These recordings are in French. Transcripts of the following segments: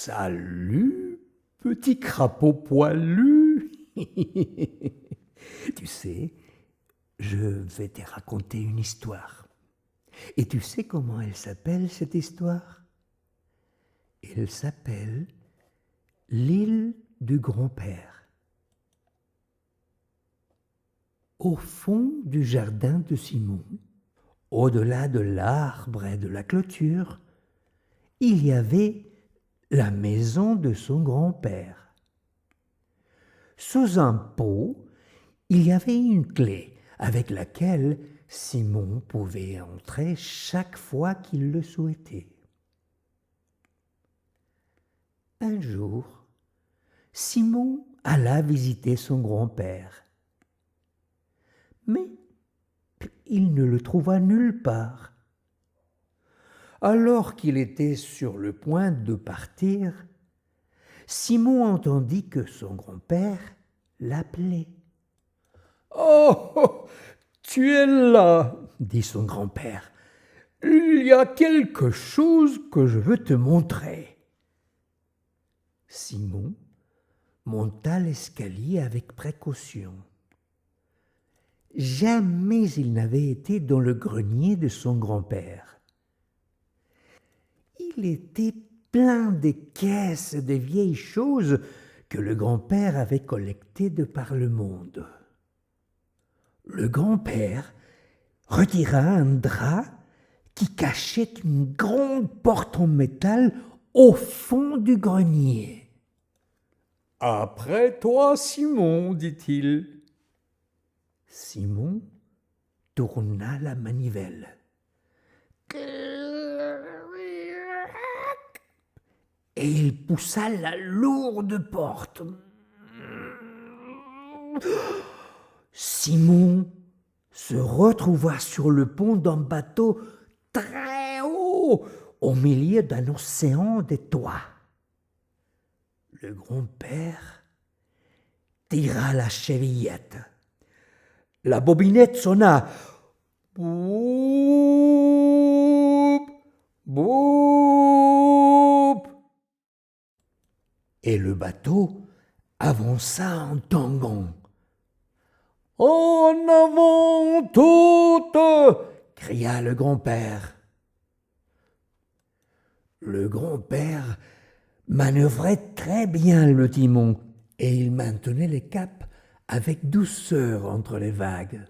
Salut, petit crapaud poilu. Tu sais, je vais te raconter une histoire. Et tu sais comment elle s'appelle, cette histoire? Elle s'appelle l'île du grand-père. Au fond du jardin de Simon, au-delà de l'arbre et de la clôture, il y avait la maison de son grand-père. Sous un pot, il y avait une clé avec laquelle Simon pouvait entrer chaque fois qu'il le souhaitait. Un jour, Simon alla visiter son grand-père. Mais il ne le trouva nulle part. Alors qu'il était sur le point de partir, Simon entendit que son grand-père l'appelait. « Oh, tu es là !» dit son grand-père. « Il y a quelque chose que je veux te montrer. » Simon monta l'escalier avec précaution. Jamais il n'avait été dans le grenier de son grand-père. Il était plein de caisses de vieilles choses que le grand-père avait collectées de par le monde. Le grand-père retira un drap qui cachait une grande porte en métal au fond du grenier. « Après toi, Simon, dit-il. » Simon tourna la manivelle. Et il poussa la lourde porte. Simon se retrouva sur le pont d'un bateau très haut, au milieu d'un océan d'étoiles. Le grand-père tira la chevillette. La bobinette sonna. Boum, boum. Et le bateau avança en tanguant. « En avant toutes !» cria le grand-père. Le grand-père manœuvrait très bien le timon et il maintenait le cap avec douceur entre les vagues.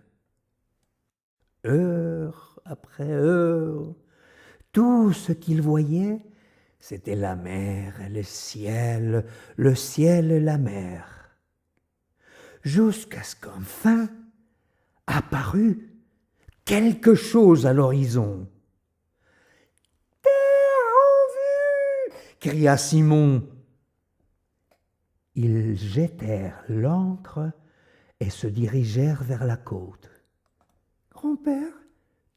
Heure après heure, tout ce qu'il voyait, c'était la mer et le ciel et la mer. Jusqu'à ce qu'enfin apparut quelque chose à l'horizon. « Terre en vue !» cria Simon. Ils jetèrent l'ancre et se dirigèrent vers la côte. « Grand-père,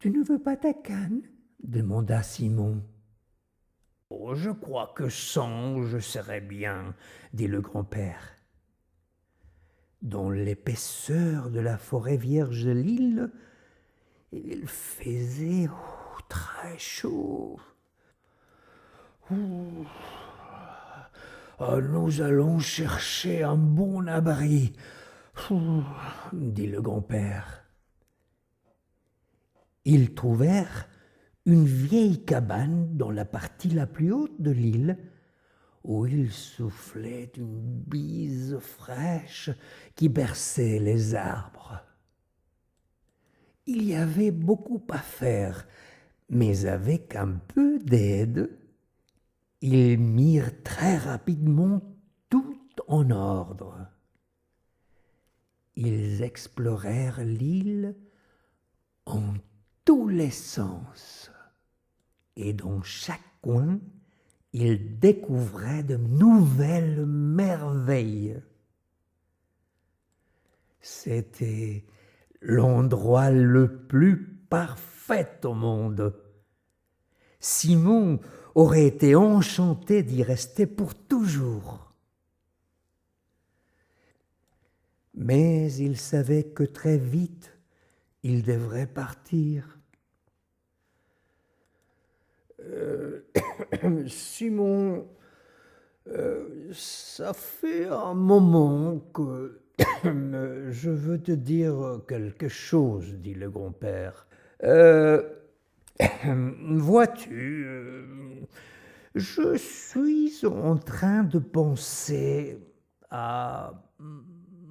tu ne veux pas ta canne ?» demanda Simon. « Oh, je crois que sans, je serais bien, » dit le grand-père. Dans l'épaisseur de la forêt vierge de l'île, il faisait très chaud. Nous allons chercher un bon abri, dit le grand-père. Ils trouvèrent une vieille cabane dans la partie la plus haute de l'île, où il soufflait une bise fraîche qui berçait les arbres. Il y avait beaucoup à faire, mais avec un peu d'aide, ils mirent très rapidement tout en ordre. Ils explorèrent l'île en tous les sens, et dans chaque coin, ils découvraient de nouvelles merveilles. C'était l'endroit le plus parfait au monde. Simon aurait été enchanté d'y rester pour toujours. Mais il savait que très vite, il devrait partir. Simon, Ça fait un moment que je veux te dire quelque chose, dit le grand-père. Vois-tu, je suis en train de penser à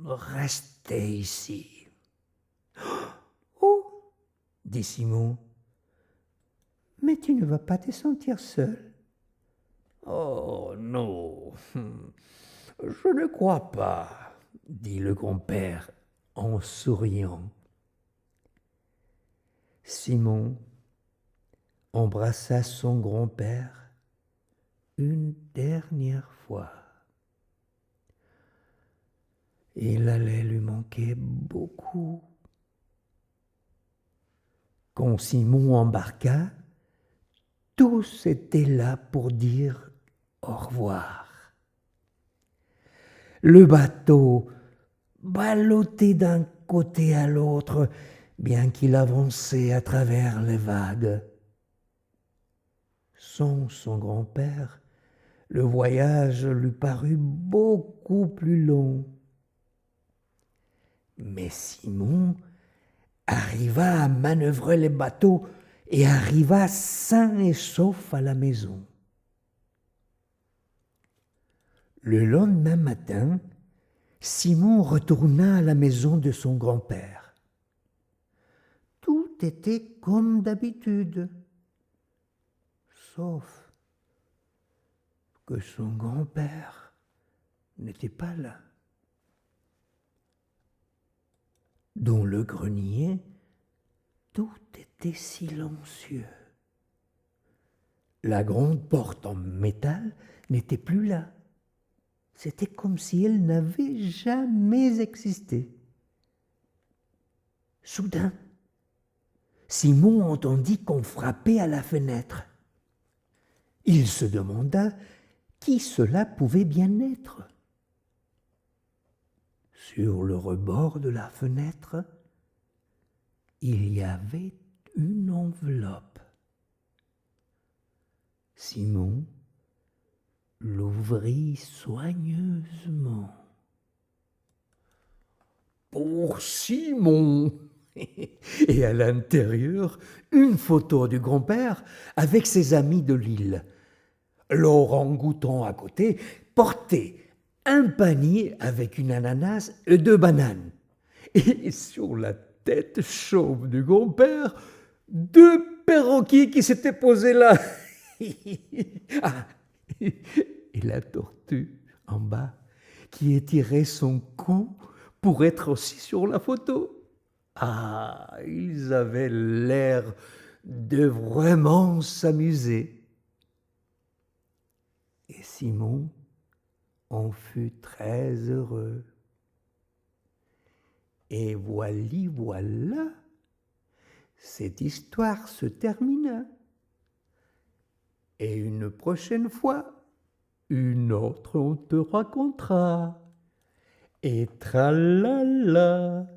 rester ici. Oh, dit Simon, mais tu ne vas pas te sentir seul. Oh non, je ne crois pas, dit le grand-père en souriant. Simon embrassa son grand-père une dernière fois. Il allait lui manquer beaucoup. Quand Simon embarqua, tous étaient là pour dire au revoir. Le bateau ballottait d'un côté à l'autre, bien qu'il avançait à travers les vagues. Sans son grand-père, le voyage lui parut beaucoup plus long. Mais Simon arriva à manœuvrer les bateaux et arriva sain et sauf à la maison. Le lendemain matin, Simon retourna à la maison de son grand-père. Tout était comme d'habitude, sauf que son grand-père n'était pas là. Dans le grenier, tout était silencieux. La grande porte en métal n'était plus là. C'était comme si elle n'avait jamais existé. Soudain, Simon entendit qu'on frappait à la fenêtre. Il se demanda qui cela pouvait bien être. Sur le rebord de la fenêtre, il y avait une enveloppe. Simon l'ouvrit soigneusement. Pour Simon! Et à l'intérieur, une photo du grand-père avec ses amis de l'île. L'orang-outan à côté portait un panier avec une ananas et 2 bananes. Et sur la tête chauve du grand-père, 2 perroquets qui s'étaient posés là. Ah, et la tortue en bas qui étirait son cou pour être aussi sur la photo. Ah, ils avaient l'air de vraiment s'amuser. Et Simon en fut très heureux. Et voilà, cette histoire se termina. Et une prochaine fois, une autre on te racontera. Et tralala.